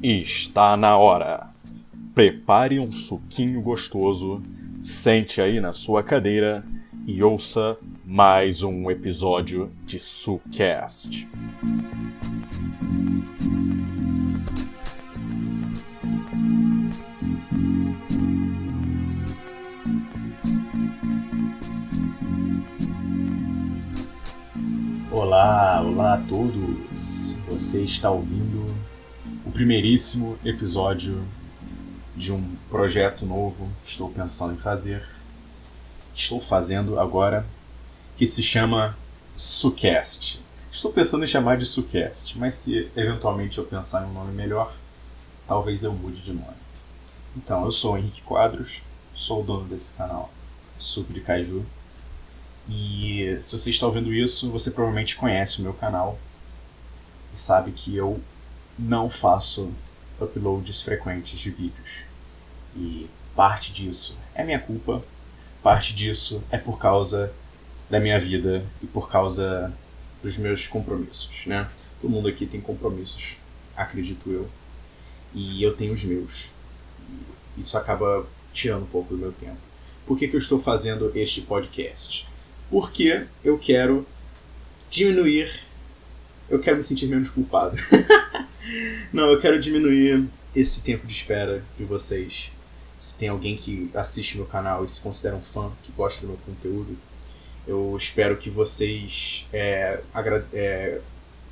Está na hora. Prepare um suquinho gostoso, sente aí na sua cadeira e ouça mais um episódio de Sucast. Olá a todos! Você está ouvindo o primeiríssimo episódio de um projeto novo que estou pensando em fazer, que estou fazendo agora, que se chama Sucast. Estou pensando em chamar de Sucast, mas se eventualmente eu pensar em um nome melhor, talvez eu mude de nome. Então, eu sou o Henrique Quadros, sou o dono desse canal, Suco de Caju, e se você está ouvindo isso, você provavelmente conhece o meu canal e sabe que eu não faço uploads frequentes de vídeos. E parte disso é minha culpa, parte disso é por causa da minha vida e por causa dos meus compromissos, né? Todo mundo aqui tem compromissos, acredito eu, e eu tenho os meus. E isso acaba tirando um pouco do meu tempo. Por que eu estou fazendo este podcast? Porque eu quero diminuir, eu quero me sentir menos culpado. Não, eu quero diminuir esse tempo de espera de vocês. Se tem alguém que assiste meu canal e se considera um fã, que gosta do meu conteúdo, eu espero que vocês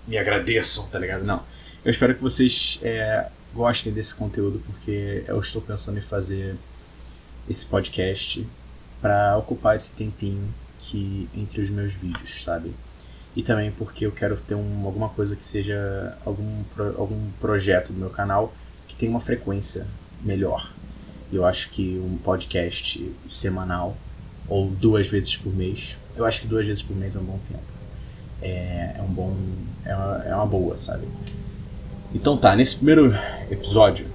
me agradeçam, tá ligado? Não, eu espero que vocês gostem desse conteúdo, porque eu estou pensando em fazer esse podcast para ocupar esse tempinho que entre os meus vídeos, sabe? E também porque eu quero ter alguma coisa que seja algum projeto do meu canal que tenha uma frequência melhor. Eu acho que um podcast semanal ou 2 vezes por mês, eu acho que 2 vezes por mês é um bom tempo. É uma boa, sabe? Então tá, nesse primeiro episódio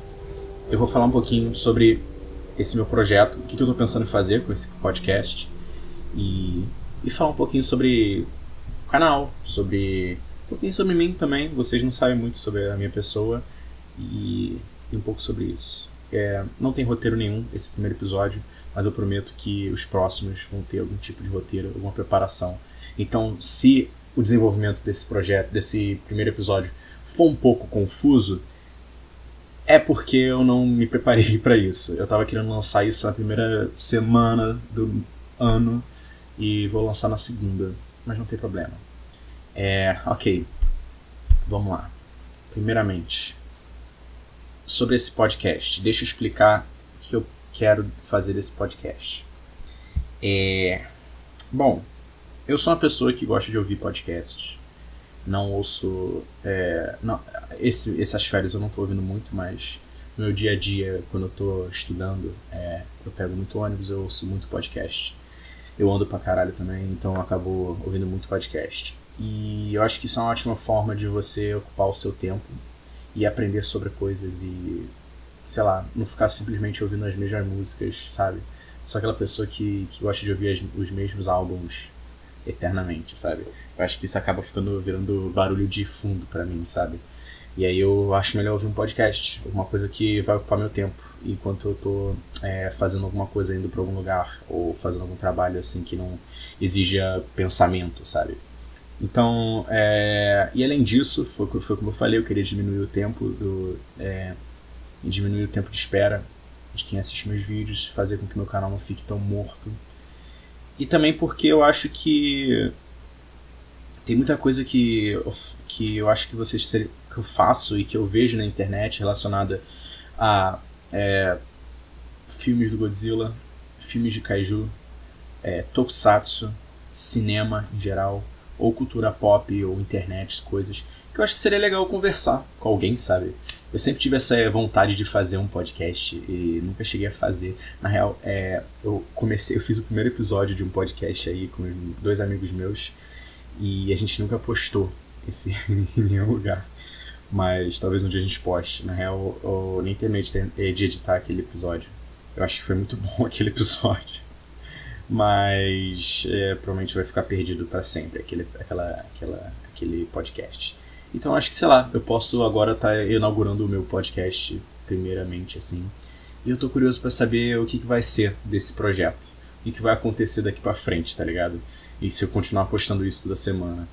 eu vou falar um pouquinho sobre esse meu projeto, o que eu tô pensando em fazer com esse podcast e falar um pouquinho sobre o canal, um pouquinho sobre mim também. Vocês não sabem muito sobre a minha pessoa e um pouco sobre isso. Não tem roteiro nenhum esse primeiro episódio, mas eu prometo que os próximos vão ter algum tipo de roteiro, alguma preparação. Então, se o desenvolvimento desse projeto, desse primeiro episódio, for um pouco confuso, é porque eu não me preparei para isso. Eu tava querendo lançar isso na primeira semana do ano e vou lançar na segunda, mas não tem problema. Ok, vamos lá. Primeiramente, sobre esse podcast, deixa eu explicar o que eu quero fazer desse podcast. Bom, eu sou uma pessoa que gosta de ouvir podcasts. Não ouço... essas férias eu não tô ouvindo muito, mas no meu dia a dia, quando eu tô estudando, eu pego muito ônibus, eu ouço muito podcast. Eu ando pra caralho também, então eu acabo ouvindo muito podcast. E eu acho que isso é uma ótima forma de você ocupar o seu tempo e aprender sobre coisas e, sei lá, não ficar simplesmente ouvindo as mesmas músicas, sabe? Sou aquela pessoa que gosta de ouvir os mesmos álbuns eternamente, sabe? Eu acho que isso acaba virando barulho de fundo pra mim, sabe? E aí eu acho melhor ouvir um podcast, alguma coisa que vai ocupar meu tempo, enquanto eu tô fazendo alguma coisa, indo pra algum lugar, ou fazendo algum trabalho assim que não exija pensamento, sabe? Então, e além disso, foi como eu falei, eu queria diminuir o tempo diminuir o tempo de espera de quem assiste meus vídeos, fazer com que meu canal não fique tão morto. E também porque eu acho que tem muita coisa que eu acho que que eu faço e que eu vejo na internet relacionada a filmes do Godzilla, filmes de Kaiju, tokusatsu, cinema em geral, ou cultura pop, ou internet, coisas que eu acho que seria legal conversar com alguém, sabe? Eu sempre tive essa vontade de fazer um podcast e nunca cheguei a fazer. Na real, eu fiz o primeiro episódio de um podcast aí com 2 amigos meus e a gente nunca postou esse em nenhum lugar. Mas talvez um dia a gente poste. Na real, eu nem terminei de editar aquele episódio. Eu acho que foi muito bom aquele episódio. Mas provavelmente vai ficar perdido para sempre aquele podcast. Então acho que, sei lá, eu posso agora estar inaugurando o meu podcast primeiramente, assim. E eu tô curioso para saber o que vai ser desse projeto. O que vai acontecer daqui pra frente, tá ligado? E se eu continuar postando isso toda semana.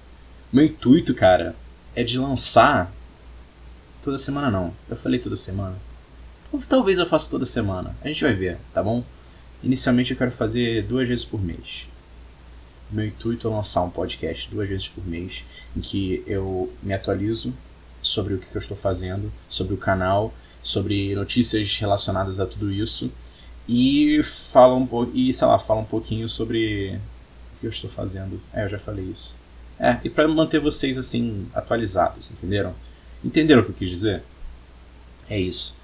Meu intuito, cara, é de lançar... Toda semana não. Eu falei toda semana. Talvez eu faça toda semana. A gente vai ver, tá bom? Inicialmente eu quero fazer 2 vezes por mês. Meu intuito é lançar um podcast 2 vezes por mês, em que eu me atualizo sobre o que eu estou fazendo, sobre o canal, sobre notícias relacionadas a tudo isso, e fala um pouquinho sobre o que eu estou fazendo. Eu já falei isso. E para manter vocês assim atualizados, entenderam? Entenderam o que eu quis dizer? É isso.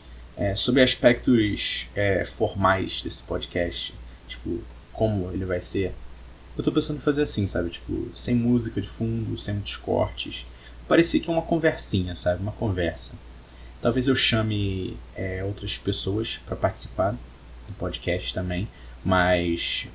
Sobre aspectos formais desse podcast, tipo, como ele vai ser, eu tô pensando em fazer assim, sabe? Tipo, sem música de fundo, sem muitos cortes. Parecia que é uma conversinha, sabe? Uma conversa. Talvez eu chame outras pessoas para participar do podcast também, mas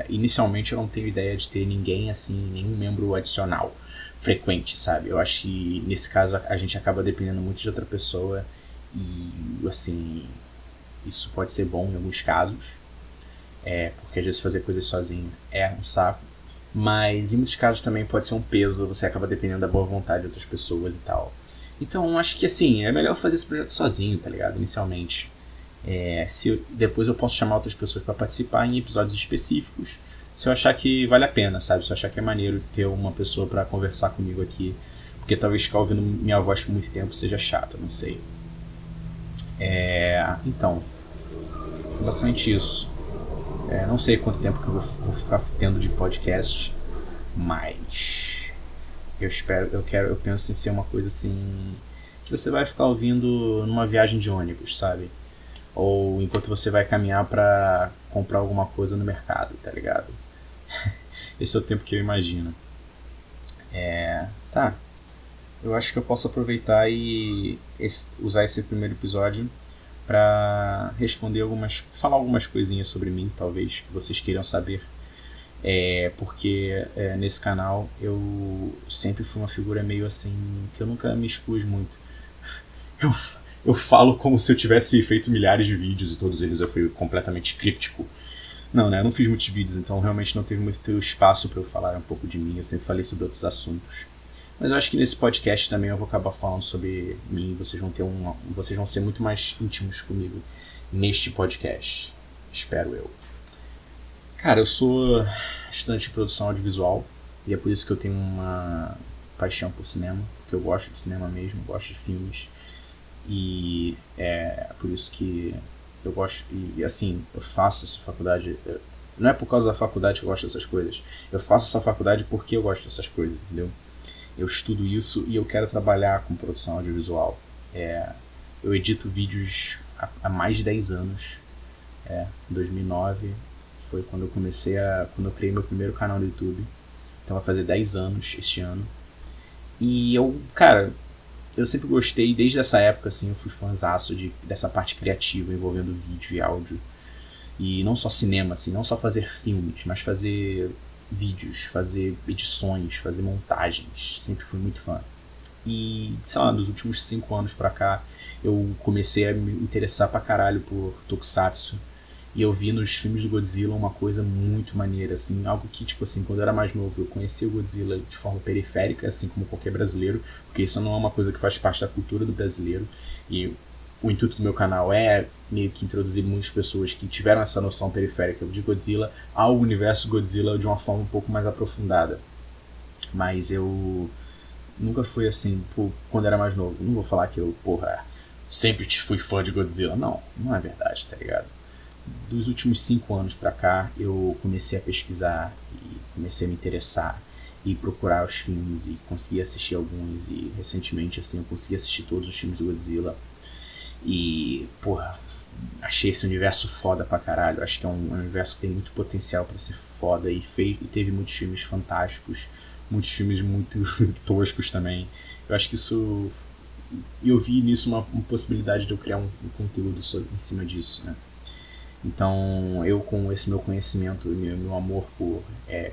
inicialmente eu não tenho ideia de ter ninguém assim, nenhum membro adicional frequente, sabe? Eu acho que nesse caso a gente acaba dependendo muito de outra pessoa e, assim, isso pode ser bom em alguns casos, porque às vezes fazer coisas sozinho é um saco, mas em muitos casos também pode ser um peso, você acaba dependendo da boa vontade de outras pessoas e tal. Então acho que assim, é melhor fazer esse projeto sozinho, tá ligado? Inicialmente. Depois eu posso chamar outras pessoas para participar em episódios específicos, se eu achar que vale a pena, sabe? Se eu achar que é maneiro ter uma pessoa para conversar comigo aqui, porque talvez ficar ouvindo minha voz por muito tempo seja chato, não sei. Então, basicamente isso. Não sei quanto tempo que eu vou ficar tendo de podcast, mas eu penso em ser uma coisa assim que você vai ficar ouvindo numa viagem de ônibus, sabe? Ou enquanto você vai caminhar pra comprar alguma coisa no mercado, tá ligado? Esse é o tempo que eu imagino. Tá. Eu acho que eu posso aproveitar e usar esse primeiro episódio pra falar algumas coisinhas sobre mim, talvez, que vocês queiram saber. Porque nesse canal eu sempre fui uma figura meio assim, que eu nunca me expus muito. Eu falo como se eu tivesse feito milhares de vídeos e todos eles eu fui completamente críptico. Não, né? Eu não fiz muitos vídeos, então realmente não teve muito espaço para eu falar um pouco de mim. Eu sempre falei sobre outros assuntos. Mas eu acho que nesse podcast também eu vou acabar falando sobre mim. Vocês vão ser muito mais íntimos comigo neste podcast. Espero eu. Cara, eu sou estudante de produção audiovisual e é por isso que eu tenho uma paixão por cinema, porque eu gosto de cinema mesmo, gosto de filmes. E é por isso que eu gosto, e assim, eu faço essa faculdade, não é por causa da faculdade que eu gosto dessas coisas, eu faço essa faculdade porque eu gosto dessas coisas, entendeu? Eu estudo isso e eu quero trabalhar com produção audiovisual. Eu edito vídeos há mais de 10 anos, em 2009 foi quando eu criei meu primeiro canal no YouTube, então vai fazer 10 anos este ano. E eu sempre gostei, desde essa época, assim, eu fui fãzaço dessa parte criativa envolvendo vídeo e áudio. E não só cinema, assim, não só fazer filmes, mas fazer vídeos, fazer edições, fazer montagens. Sempre fui muito fã. E, sei lá, nos últimos 5 anos pra cá, eu comecei a me interessar pra caralho por Tokusatsu. E eu vi nos filmes do Godzilla uma coisa muito maneira, assim, algo que, tipo assim, quando eu era mais novo, eu conhecia o Godzilla de forma periférica, assim como qualquer brasileiro, porque isso não é uma coisa que faz parte da cultura do brasileiro, e o intuito do meu canal é meio que introduzir muitas pessoas que tiveram essa noção periférica de Godzilla ao universo Godzilla de uma forma um pouco mais aprofundada. Mas eu nunca fui assim, quando eu era mais novo, não vou falar que eu, sempre fui fã de Godzilla, não é verdade, tá ligado? Dos últimos 5 anos pra cá, eu comecei a pesquisar e comecei a me interessar e procurar os filmes e consegui assistir alguns, e recentemente assim eu consegui assistir todos os filmes do Godzilla e achei esse universo foda pra caralho. Acho que é um universo que tem muito potencial pra ser foda e teve muitos filmes fantásticos, muitos filmes muito toscos também. Eu acho que isso eu vi nisso uma possibilidade de eu criar um conteúdo em cima disso, né? Então, eu com esse meu conhecimento e meu amor por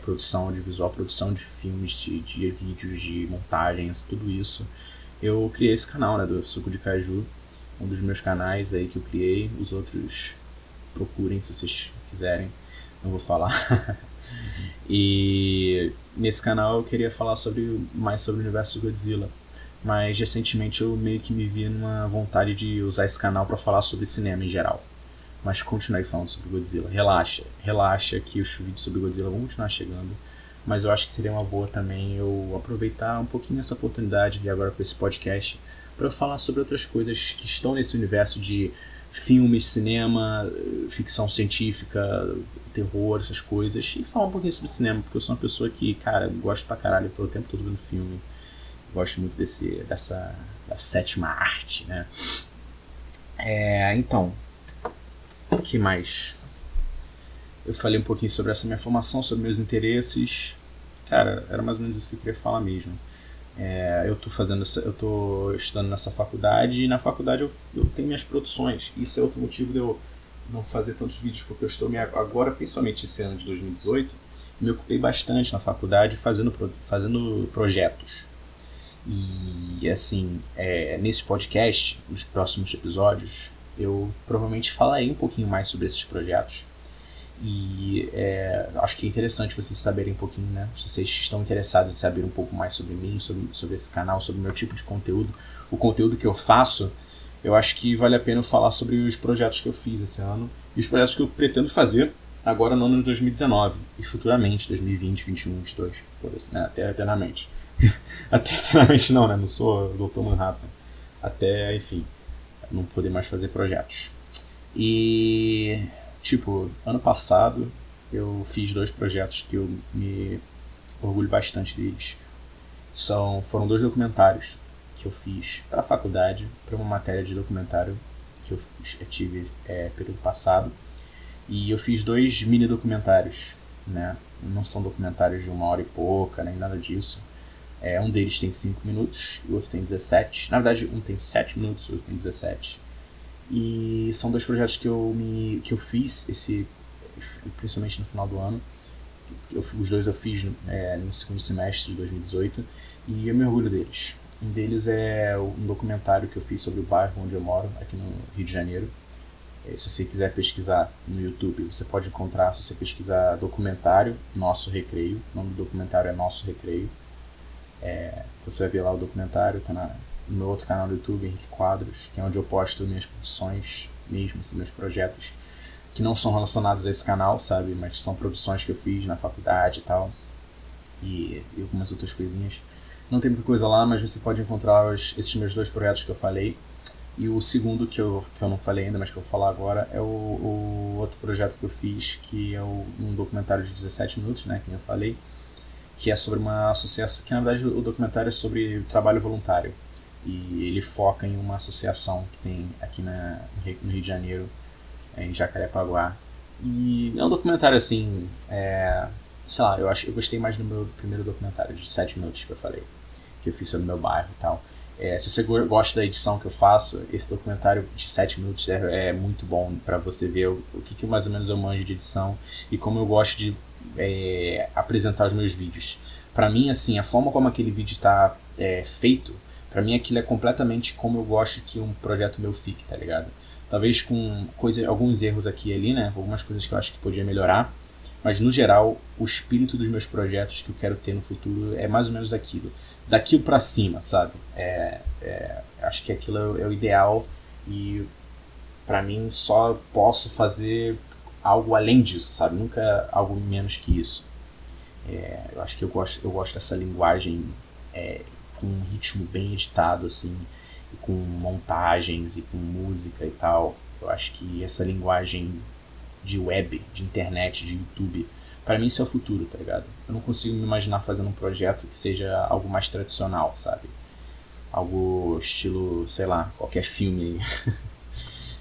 produção audiovisual, produção de filmes, de vídeos, de montagens, tudo isso, eu criei esse canal, né, do Suco de Caju, um dos meus canais aí que eu criei. Os outros procurem se vocês quiserem, não vou falar. E nesse canal eu queria falar mais sobre o universo do Godzilla, mas recentemente eu meio que me vi numa vontade de usar esse canal para falar sobre cinema em geral. Mas continuei falando sobre Godzilla. Relaxa que os vídeos sobre Godzilla vão continuar chegando. Mas eu acho que seria uma boa também eu aproveitar um pouquinho essa oportunidade de agora com esse podcast para falar sobre outras coisas que estão nesse universo de filmes, cinema, ficção científica, terror, essas coisas. E falar um pouquinho sobre cinema, porque eu sou uma pessoa que, cara, gosto pra caralho, tô o tempo todo vendo filme. Gosto muito da sétima arte, né? Então, o que mais? Eu falei um pouquinho sobre essa minha formação, sobre meus interesses. Cara, era mais ou menos isso que eu queria falar mesmo. Eu tô estudando nessa faculdade, e na faculdade eu tenho minhas produções. Isso é outro motivo de eu não fazer tantos vídeos, porque eu estou agora, principalmente esse ano de 2018, me ocupei bastante na faculdade fazendo projetos. E assim, nesse podcast, nos próximos episódios, eu provavelmente falarei um pouquinho mais sobre esses projetos. E acho que é interessante vocês saberem um pouquinho, né? Se vocês estão interessados em saber um pouco mais sobre mim, sobre esse canal, sobre o meu tipo de conteúdo, o conteúdo que eu faço, eu acho que vale a pena eu falar sobre os projetos que eu fiz esse ano e os projetos que eu pretendo fazer agora no ano de 2019 e futuramente, 2020, 2021, 2022, foda-se, né? Até eternamente. Até eternamente não, né? Não sou Dr. Manhattan. Até, enfim, não poder mais fazer projetos. E, tipo, ano passado eu fiz 2 projetos que eu me orgulho bastante deles. Foram 2 documentários que eu fiz para a faculdade, para uma matéria de documentário que eu tive período passado. E eu fiz 2 mini documentários, né? Não são documentários de 1 hora e pouca, nem nada disso. Um deles tem 5 minutos, o outro tem 17. Na verdade, um tem 7 minutos, o outro tem 17. E são 2 projetos que eu fiz, principalmente no final do ano. Os 2 eu fiz no segundo semestre de 2018 e eu me orgulho deles. Um deles é um documentário que eu fiz sobre o bairro onde eu moro, aqui no Rio de Janeiro. Se você quiser pesquisar no YouTube, você pode encontrar, se você pesquisar documentário Nosso Recreio. O nome do documentário é Nosso Recreio. Você vai ver lá o documentário, tá no meu outro canal do YouTube, Henrique Quadros, que é onde eu posto minhas produções mesmo, assim, meus projetos que não são relacionados a esse canal, sabe, mas são produções que eu fiz na faculdade e tal, e algumas outras coisinhas. Não tem muita coisa lá, mas você pode encontrar esses meus 2 projetos que eu falei. E o segundo que eu não falei ainda, mas que eu vou falar agora, é o outro projeto que eu fiz, que é um documentário de 17 minutos, né, que eu falei, que é sobre uma associação, que na verdade o documentário é sobre trabalho voluntário. E ele foca em uma associação que tem aqui no Rio de Janeiro, em Jacarepaguá. E é um documentário assim, sei lá, eu gostei mais do meu primeiro documentário, de 7 minutos que eu falei, que eu fiz sobre o meu bairro e tal. Se você gosta da edição que eu faço, esse documentário de 7 minutos é muito bom para você ver o que mais ou menos eu manjo de edição e como eu gosto de apresentar os meus vídeos. Pra mim, assim, a forma como aquele vídeo está feito, pra mim aquilo é completamente como eu gosto que um projeto meu fique, tá ligado? Talvez com alguns erros aqui e ali, né? Algumas coisas que eu acho que podia melhorar, mas no geral, o espírito dos meus projetos que eu quero ter no futuro é mais ou menos daquilo pra cima, sabe? Acho que aquilo é o ideal e pra mim só posso fazer algo além disso, sabe? Nunca algo menos que isso. Eu acho que eu gosto dessa linguagem com um ritmo bem editado, assim, e com montagens e com música e tal. Eu acho que essa linguagem de web, de internet, de YouTube, pra mim isso é o futuro, tá ligado? Eu não consigo me imaginar fazendo um projeto que seja algo mais tradicional, sabe? Algo estilo, sei lá, qualquer filme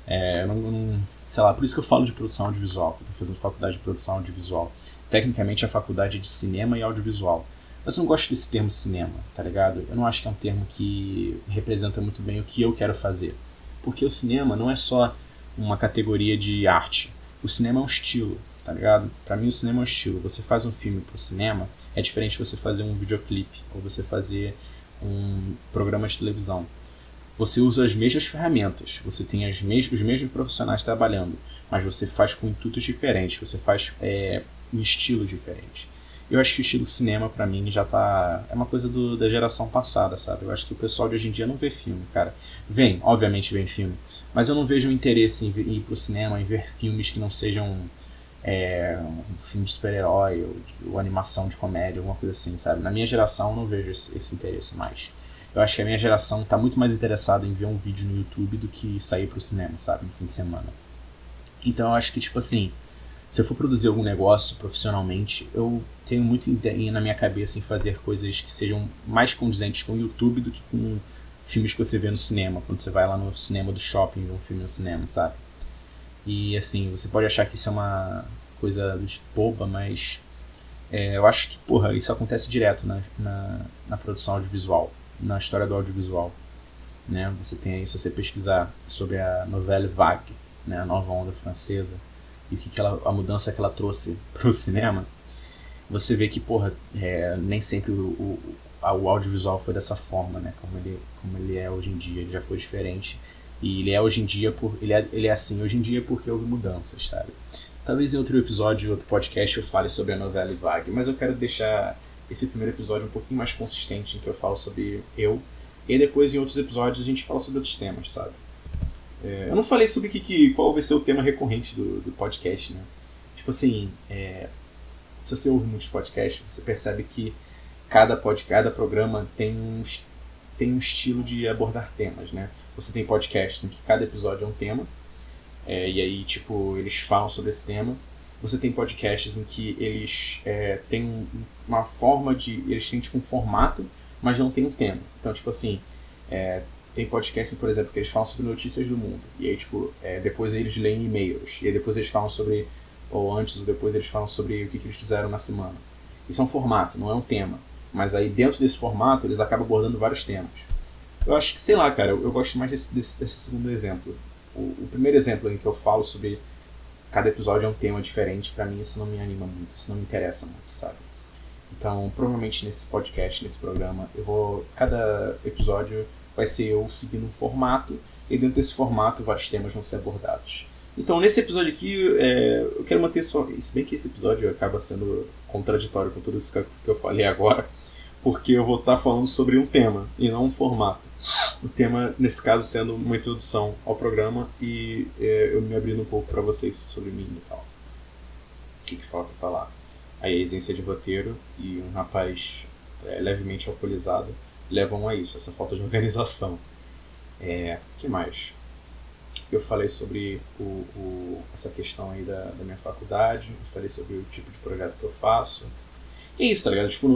aí. Eu não, sei lá, por isso que eu falo de produção audiovisual, eu tô fazendo faculdade de produção audiovisual. Tecnicamente a faculdade é de cinema e audiovisual, Mas eu não gosto desse termo cinema, tá ligado? Eu não acho que é um termo que representa muito bem o que eu quero fazer. Porque o cinema não é só uma categoria de arte. O cinema é um estilo, tá ligado? Pra mim o cinema é um estilo. Você faz um filme pro cinema, é diferente de você fazer um videoclipe ou você fazer um programa de televisão. Você usa as mesmas ferramentas, você tem os mesmos profissionais trabalhando, mas você faz com intuitos diferentes, você faz em estilos diferentes. Eu acho que o estilo cinema, pra mim, já tá... É uma coisa da geração passada, sabe? Eu acho que o pessoal de hoje em dia não vê filme, cara. Obviamente vem filme, mas eu não vejo interesse em ir pro cinema, em ver filmes que não sejam um filme de super-herói ou animação de comédia, alguma coisa assim, sabe? Na minha geração eu não vejo esse interesse mais. Eu acho que a minha geração tá muito mais interessada em ver um vídeo no YouTube do que sair pro cinema, sabe? No fim de semana. Então eu acho que, tipo assim, se eu for produzir algum negócio profissionalmente, eu tenho muito ideia na minha cabeça em fazer coisas que sejam mais condizentes com o YouTube do que com filmes que você vê no cinema, quando você vai lá no cinema do shopping ver um filme no cinema, sabe? E assim, você pode achar que isso é uma coisa boba, mas eu acho que, porra, isso acontece direto na produção audiovisual, na história do audiovisual. Né? Você tem aí, se você pesquisar sobre a Nouvelle Vague, né, a nova onda francesa, e a mudança que ela trouxe pro cinema, você vê que, porra, nem sempre o audiovisual foi dessa forma, né? Como ele é hoje em dia. Ele já foi diferente. E ele é hoje em dia, ele é assim hoje em dia porque houve mudanças, sabe? Talvez em outro episódio, outro podcast, eu fale sobre a Nouvelle Vague, mas eu quero deixar esse primeiro episódio um pouquinho mais consistente, em que eu falo sobre eu, e depois em outros episódios a gente fala sobre outros temas, sabe? Eu não falei sobre qual vai ser o tema recorrente do podcast, né? Tipo assim, se você ouve muitos podcasts, você percebe que cada programa tem um estilo de abordar temas, né? Você tem podcasts em que cada episódio é um tema, e aí, tipo, eles falam sobre esse tema. Você tem podcasts em que eles têm uma forma de... Eles têm, tipo, um formato, mas não tem um tema. Então, tipo assim, tem podcasts, por exemplo, que eles falam sobre notícias do mundo. E aí, tipo, depois eles leem e-mails. E aí depois eles falam sobre... Ou antes ou depois eles falam sobre o que eles fizeram na semana. Isso é um formato, não é um tema. Mas aí dentro desse formato eles acabam abordando vários temas. Eu acho que, sei lá, cara, eu gosto mais desse segundo exemplo. O primeiro exemplo em que eu falo sobre cada episódio é um tema diferente, pra mim isso não me anima muito, isso não me interessa muito, sabe? Então, provavelmente nesse podcast, nesse programa, cada episódio vai ser eu seguindo um formato, e dentro desse formato vários temas vão ser abordados. Então, nesse episódio aqui, eu quero manter só... Se bem que esse episódio acaba sendo contraditório com tudo isso que eu falei agora, porque eu vou estar falando sobre um tema e não um formato. O tema, nesse caso, sendo uma introdução ao programa e eu me abrindo um pouco para vocês sobre mim e tal. O que falta falar? Aí a ausência de roteiro e um rapaz levemente alcoolizado levam a isso, essa falta de organização. Que mais? Eu falei sobre essa questão aí da minha faculdade, eu falei sobre o tipo de projeto que eu faço. E é isso, tá ligado? Tipo,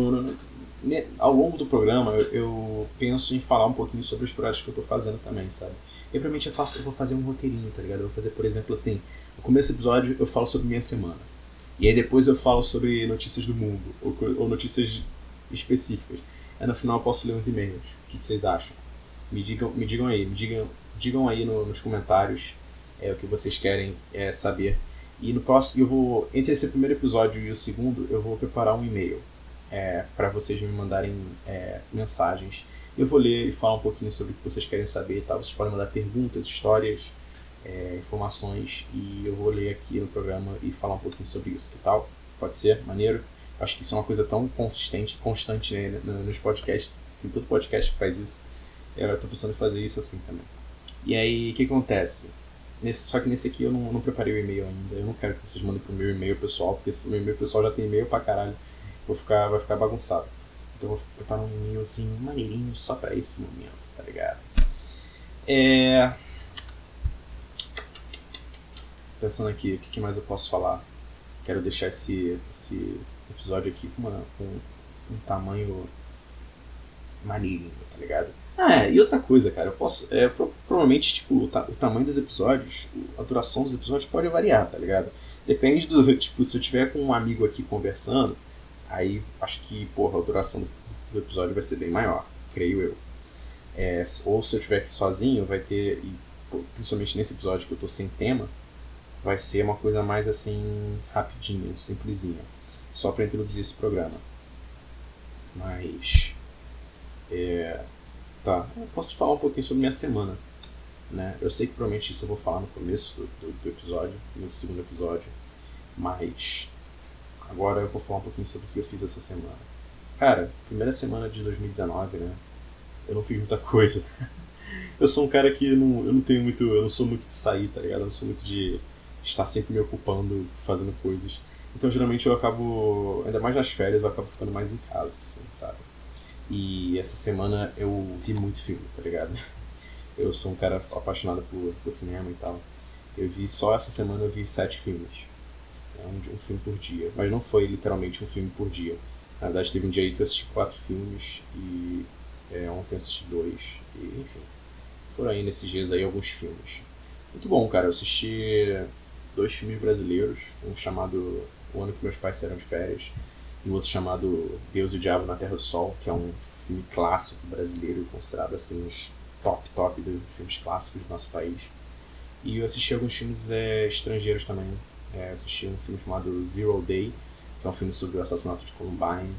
ao longo do programa eu penso em falar um pouquinho sobre os projetos que eu tô fazendo também, sabe? E provavelmente eu vou fazer um roteirinho, tá ligado? Eu vou fazer, por exemplo, assim, no começo do episódio eu falo sobre minha semana. E aí depois eu falo sobre notícias do mundo, ou notícias específicas. Aí no final eu posso ler uns e-mails. O que vocês acham? Me digam aí, digam aí nos comentários o que vocês querem saber. E no próximo, entre esse primeiro episódio e o segundo, eu vou preparar um e-mail para vocês me mandarem mensagens. Eu vou ler e falar um pouquinho sobre o que vocês querem saber, tá? Vocês podem mandar perguntas, histórias, informações, e eu vou ler aqui no programa e falar um pouquinho sobre isso, que tal? Pode ser? Maneiro? Acho que isso é uma coisa tão constante, né, nos podcasts. Tem todo podcast que faz isso. Eu tô pensando em fazer isso assim também. E aí, o que acontece? Só que nesse aqui eu não preparei o e-mail ainda. Eu não quero que vocês mandem pro meu e-mail pessoal, porque o meu e-mail pessoal já tem e-mail pra caralho. Vai ficar bagunçado. Então eu vou preparar um e-mailzinho maneirinho só pra esse momento, tá ligado? Pensando aqui, o que mais eu posso falar? Quero deixar esse episódio aqui com um tamanho maneirinho, tá ligado? E outra coisa, cara, eu posso. Provavelmente, tipo, o tamanho dos episódios, a duração dos episódios pode variar, tá ligado? Depende do. Tipo, se eu tiver com um amigo aqui conversando, Aí acho que, porra, a duração do episódio vai ser bem maior, creio eu. Ou se eu estiver aqui sozinho, vai ter, e, principalmente nesse episódio que eu tô sem tema, vai ser uma coisa mais assim, rapidinha, simplesinha, só para introduzir esse programa. Mas, tá, eu posso falar um pouquinho sobre minha semana, né? Eu sei que provavelmente isso eu vou falar no começo do episódio, no segundo episódio, mas agora eu vou falar um pouquinho sobre o que eu fiz essa semana. Cara, primeira semana de 2019, né? Eu não fiz muita coisa. Eu sou um cara que eu não tenho muito. Eu não sou muito de sair, tá ligado? Eu não sou muito de estar sempre me ocupando, fazendo coisas. Então geralmente eu acabo. Ainda mais nas férias, eu acabo ficando mais em casa, assim, sabe? E essa semana eu vi muito filme, tá ligado? Eu sou um cara apaixonado por cinema e tal. Eu vi só essa semana eu vi 7 filmes. Um filme por dia. Mas não foi literalmente um filme por dia. Na verdade teve um dia aí que eu assisti 4 filmes e ontem eu assisti 2. E enfim. Foram aí nesses dias aí alguns filmes. Muito bom, cara. Eu assisti 2 filmes brasileiros. Um chamado O Ano que Meus Pais Saíram de Férias. E outro chamado Deus e o Diabo na Terra do Sol, que é um filme clássico brasileiro, considerado assim os top dos filmes clássicos do nosso país. E eu assisti alguns filmes estrangeiros também. Assisti um filme chamado Zero Day, que é um filme sobre o assassinato de Columbine.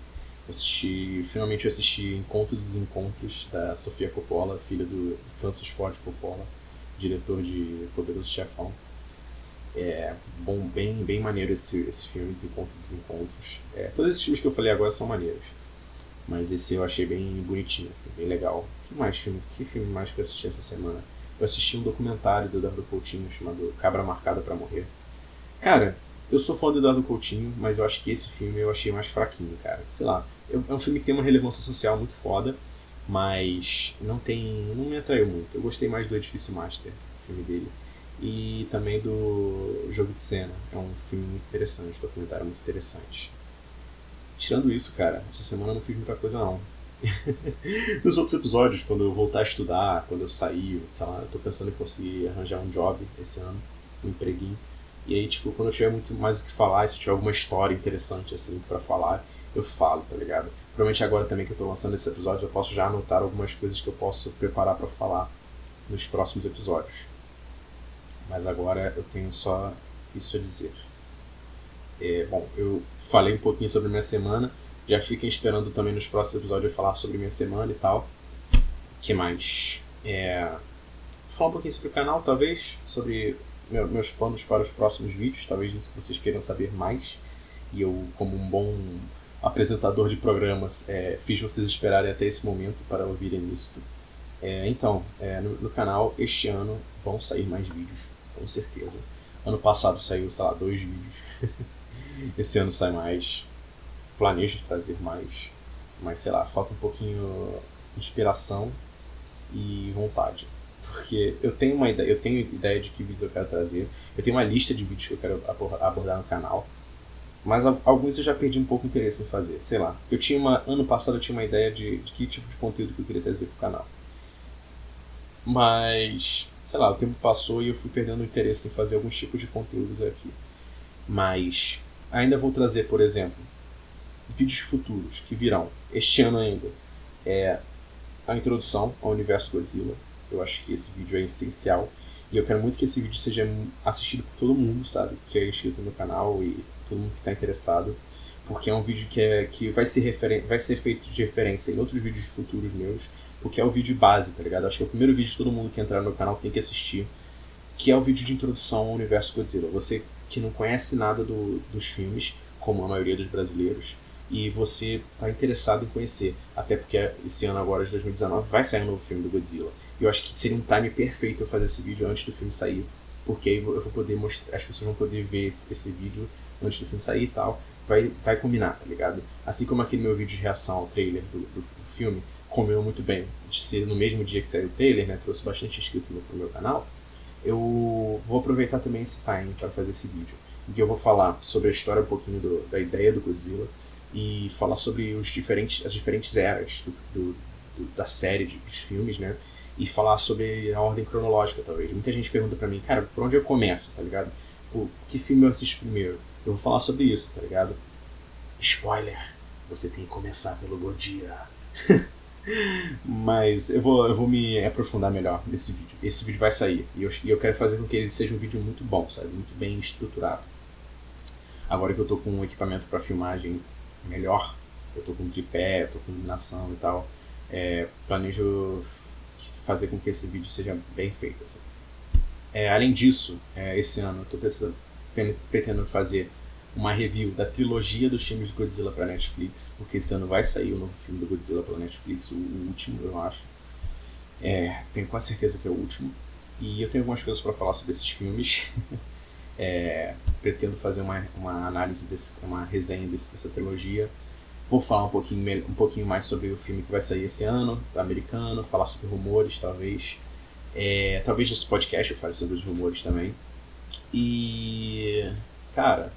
Finalmente eu assisti Encontros e Desencontros, da Sofia Coppola, filha do Francis Ford Coppola, diretor de Poderoso Chefão. Bem maneiro esse filme de Encontros e Desencontros. Todos esses filmes que eu falei agora são maneiros, mas esse eu achei bem bonitinho, assim, bem legal. Que filme mais que eu assisti essa semana? Eu assisti um documentário do Eduardo Coutinho chamado Cabra Marcada pra Morrer. Cara, eu sou fã do Eduardo Coutinho, mas eu acho que esse filme eu achei mais fraquinho, cara. Sei lá, é um filme que tem uma relevância social muito foda, mas não me atraiu muito. Eu gostei mais do Edifício Master, o filme dele. E também do Jogo de Cena. É um filme muito interessante, um documentário muito interessante. Tirando isso, cara, essa semana eu não fiz muita coisa não. Nos outros episódios, quando eu voltar a estudar, quando eu sair, sei lá, eu tô pensando em conseguir arranjar um job esse ano, um empreguinho. E aí, tipo, quando eu tiver muito mais o que falar, se tiver alguma história interessante, assim, pra falar, eu falo, tá ligado? Provavelmente agora também que eu tô lançando esse episódio, eu posso já anotar algumas coisas que eu posso preparar pra falar nos próximos episódios. Mas agora eu tenho só isso a dizer. Bom, eu falei um pouquinho sobre minha semana. Já fiquem esperando também nos próximos episódios eu falar sobre minha semana e tal. O que mais? Falar um pouquinho sobre o canal, talvez. Sobre meus planos para os próximos vídeos. Talvez isso que vocês queiram saber mais. E eu, como um bom apresentador de programas, fiz vocês esperarem até esse momento para ouvirem isso. Então, no canal, este ano vão sair mais vídeos, com certeza. Ano passado saiu, sei lá, 2 vídeos. Esse ano sai mais. Planejo trazer mais. Mas sei lá, falta um pouquinho de inspiração e vontade. Porque eu tenho ideia de que vídeos eu quero trazer. Eu tenho uma lista de vídeos que eu quero abordar no canal. Mas alguns eu já perdi um pouco o interesse em fazer. Sei lá, ano passado eu tinha uma ideia de que tipo de conteúdo que eu queria trazer pro canal. Mas, sei lá, o tempo passou e eu fui perdendo o interesse em fazer alguns tipos de conteúdos aqui. Mas ainda vou trazer, por exemplo, vídeos futuros que virão este ano ainda. A introdução ao universo Godzilla. Eu acho que esse vídeo é essencial. E eu quero muito que esse vídeo seja assistido por todo mundo, sabe? Que é inscrito no canal e todo mundo que está interessado. Porque é um vídeo que vai ser feito de referência em outros vídeos futuros meus. Porque é o vídeo base, tá ligado? Acho que é o primeiro vídeo que todo mundo que entrar no meu canal tem que assistir. Que é o vídeo de introdução ao universo Godzilla. Você que não conhece nada dos filmes, como a maioria dos brasileiros, e você está interessado em conhecer. Até porque esse ano agora, de 2019, vai sair um novo filme do Godzilla. E eu acho que seria um time perfeito eu fazer esse vídeo antes do filme sair. Porque aí eu vou poder mostrar, as pessoas vão poder ver esse vídeo antes do filme sair e tal. Vai combinar, tá ligado? Assim como aquele meu vídeo de reação ao trailer do filme combinou muito bem de ser no mesmo dia que saiu o trailer, né? Trouxe bastante inscrito pro meu canal. Eu vou aproveitar também esse time para fazer esse vídeo. Em que eu vou falar sobre a história um pouquinho da ideia do Godzilla e falar sobre as diferentes eras da série, dos filmes, né? E falar sobre a ordem cronológica, talvez. Muita gente pergunta pra mim, cara, por onde eu começo, tá ligado? Que filme eu assisto primeiro? Eu vou falar sobre isso, tá ligado? Spoiler! você tem que começar pelo Godzilla. Mas eu vou me aprofundar melhor nesse vídeo. Esse vídeo vai sair e eu quero fazer com que ele seja um vídeo muito bom, sabe? Muito bem estruturado. Agora que eu tô com um equipamento para filmagem melhor, eu tô com tripé, eu tô com iluminação e tal, planejo fazer com que esse vídeo seja bem feito, assim. Além disso, esse ano eu tô pretendendo fazer uma review da trilogia dos filmes de Godzilla para Netflix, porque esse ano vai sair o novo filme do Godzilla pela Netflix, o último, eu acho. Tenho quase certeza que é o último. E eu tenho algumas coisas para falar sobre esses filmes. Pretendo fazer uma análise, uma resenha dessa trilogia. Vou falar um pouquinho mais sobre o filme que vai sair esse ano, americano, falar sobre rumores, talvez. Talvez nesse podcast eu fale sobre os rumores também. E, cara,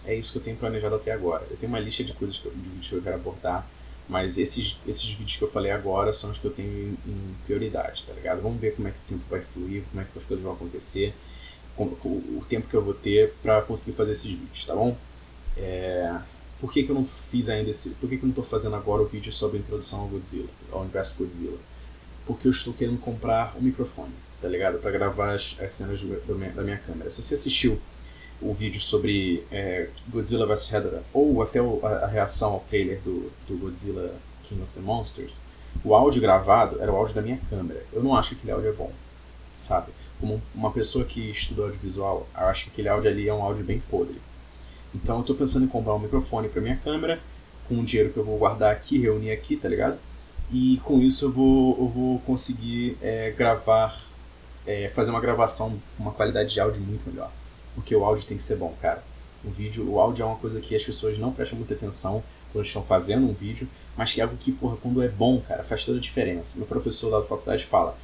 é isso que eu tenho planejado até agora. Eu tenho uma lista de coisas de vídeos que eu quero abordar, mas esses vídeos que eu falei agora são os que eu tenho em prioridade, tá ligado? Vamos ver como é que o tempo vai fluir, como é que as coisas vão acontecer, o tempo que eu vou ter pra conseguir fazer esses vídeos, tá bom? Por que eu não fiz ainda por que eu não tô fazendo agora o vídeo sobre a introdução ao Godzilla, ao universo Godzilla? Porque eu estou querendo comprar um microfone, tá ligado? Pra gravar as cenas da minha câmera. Se você assistiu o vídeo sobre Godzilla vs Hedorah, ou até a reação ao trailer do Godzilla King of the Monsters, o áudio gravado era o áudio da minha câmera. Eu não acho que aquele áudio é bom, sabe? Como uma pessoa que estuda audiovisual, eu acho que aquele áudio ali é um áudio bem podre. Então eu tô pensando em comprar um microfone pra minha câmera, com o dinheiro que eu vou guardar aqui, reunir aqui, tá ligado? E com isso eu vou conseguir gravar, fazer uma gravação com uma qualidade de áudio muito melhor. Porque o áudio tem que ser bom, cara. O áudio é uma coisa que as pessoas não prestam muita atenção quando estão fazendo um vídeo, mas que é algo que, porra, quando é bom, cara, faz toda a diferença. Meu professor lá da faculdade fala: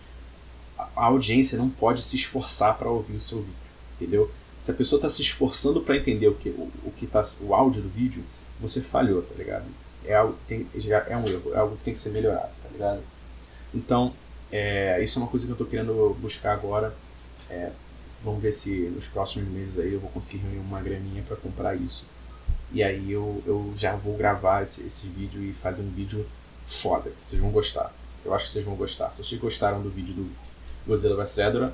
a audiência não pode se esforçar para ouvir o seu vídeo, entendeu? Se a pessoa está se esforçando para entender o áudio do vídeo, você falhou, tá ligado? Já é um erro, é algo que tem que ser melhorado, tá ligado? Então, isso é uma coisa que eu tô querendo buscar agora. Vamos ver se nos próximos meses aí eu vou conseguir reunir uma graninha para comprar isso. E aí eu já vou gravar esse vídeo e fazer um vídeo foda, que vocês vão gostar. Eu acho que vocês vão gostar. Se vocês gostaram do vídeo do Godzilla vs Hedorah,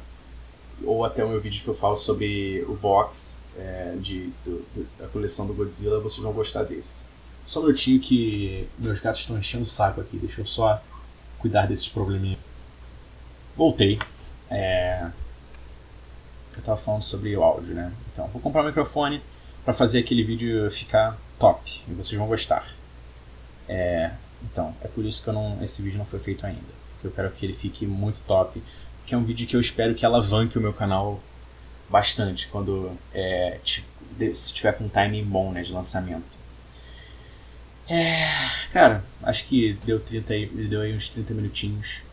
ou até o meu vídeo que eu falo sobre o box da coleção do Godzilla, vocês vão gostar desse. Só um minutinho que meus gatos estão enchendo o saco aqui, deixa eu só cuidar desses probleminhas. Voltei. Eu tava falando sobre o áudio, né? Então, vou comprar um microfone pra fazer aquele vídeo ficar top, e vocês vão gostar. Então, é por isso que esse vídeo não foi feito ainda, porque eu quero que ele fique muito top, porque é um vídeo que eu espero que alavanque o meu canal bastante quando se tiver com um timing bom, né, de lançamento. Cara, acho que deu aí uns 30 minutinhos.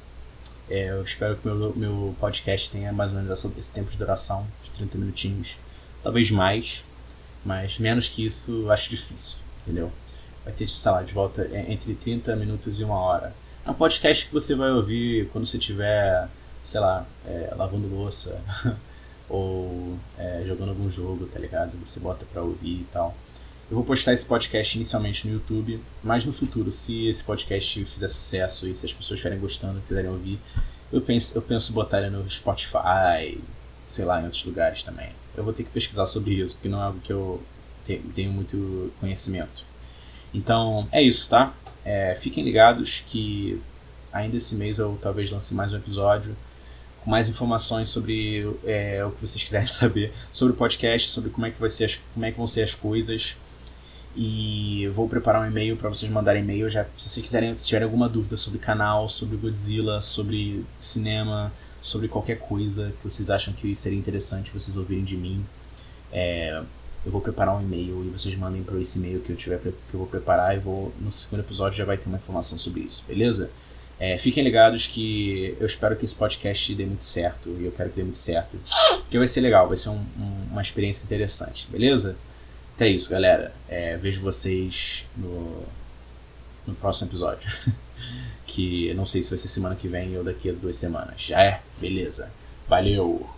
Eu espero que o meu podcast tenha mais ou menos esse tempo de duração, uns 30 minutinhos, talvez mais, mas menos que isso eu acho difícil, entendeu? Vai ter, sei lá, de volta entre 30 minutos e 1 hora. É um podcast que você vai ouvir quando você estiver, sei lá, lavando louça ou jogando algum jogo, tá ligado? Você bota pra ouvir e tal. Eu vou postar esse podcast inicialmente no YouTube, mas no futuro, se esse podcast fizer sucesso e se as pessoas estiverem gostando e quiserem ouvir, eu penso botar ele no Spotify, sei lá, em outros lugares também. Eu vou ter que pesquisar sobre isso, porque não é algo que eu tenho muito conhecimento. Então, é isso, tá? Fiquem ligados que ainda esse mês eu talvez lance mais um episódio com mais informações sobre o que vocês quiserem saber sobre o podcast, sobre como é que vão ser as coisas. E eu vou preparar um e-mail para vocês mandarem e-mail. Se vocês tiverem alguma dúvida sobre canal, sobre Godzilla, sobre cinema, sobre qualquer coisa que vocês acham que seria interessante vocês ouvirem de mim, eu vou preparar um e-mail e vocês mandem para esse e-mail que eu vou preparar, e no segundo episódio já vai ter uma informação sobre isso, beleza? Fiquem ligados que eu espero que esse podcast dê muito certo, e eu quero que dê muito certo, porque vai ser legal, vai ser uma experiência interessante, beleza? Então é isso, galera. Vejo vocês no próximo episódio. Que eu não sei se vai ser semana que vem ou daqui a 2 semanas. Já é? Beleza. Valeu!